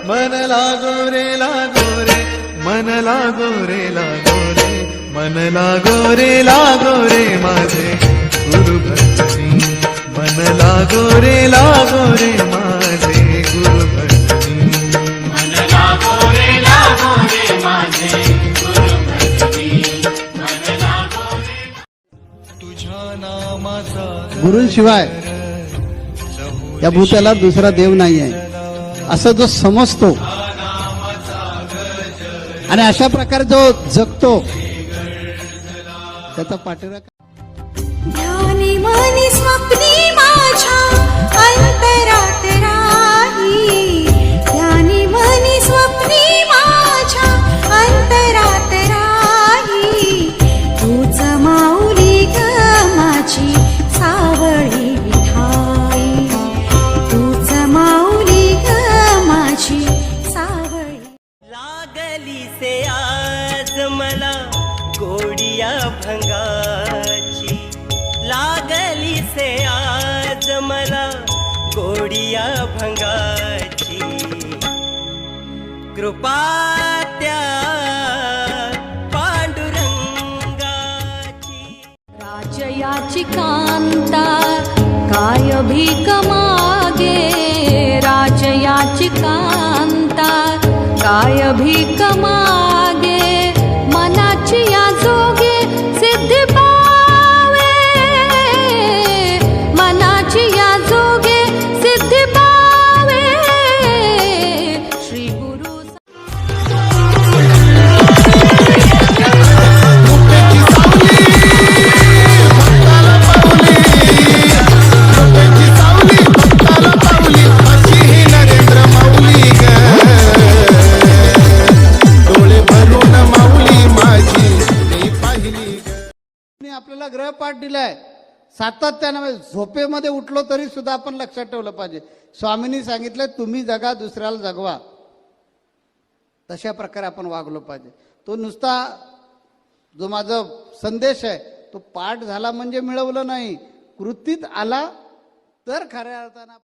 मन लागो रे लागो रे, मन लागो रे लागो रे, मन लागो रे माझे गुरु भक्ती, मन लागो रे माझे गुरु भक्ती, मन लागो रे माझे गुरु भक्ती, मन लागो रे। तुझ्या नामाचा गुरूंशिवाय या भूताला दुसरा देव नाही आहे असं जो समजतो आणि अशा प्रकारे जो जगतो त्याचा पाठीराख ध्यानी मनी स्वप्नी माझ्या अंतरात राही, ध्यानी मनी स्वप्नी माझ्या अंतरात राही, तूच माऊली ग माझी सावळी विठाई, तूच माऊली ग माझी सावळी। लागली से आज मला गोडिया भंगाची, लागली से आज मला गोडिया भंगाची, कृपा त्या पांडुरंगाची। राजयाची कांता काय भीक मागे, राजयाची कांता काय भीक मागे, मनाची या जोगे सिद्धी पावे, मनाची या जोगे सिद्धी पावे, श्री गुरु आपल्याला ग्रहपाठ दिलाय सातत्याने, झोपेमध्ये उठलो तरी सुद्धा आपण लक्षात ठेवलं पाहिजे। स्वामींनी सांगितलं तुम्ही जगा दुसऱ्याला जगवा, तशा प्रकारे आपण वागलो पाहिजे। तो नुसता जो माझा संदेश आहे तो पाठ झाला म्हणजे मिळवलं नाही, कृतीत आला तर खऱ्या अर्थानं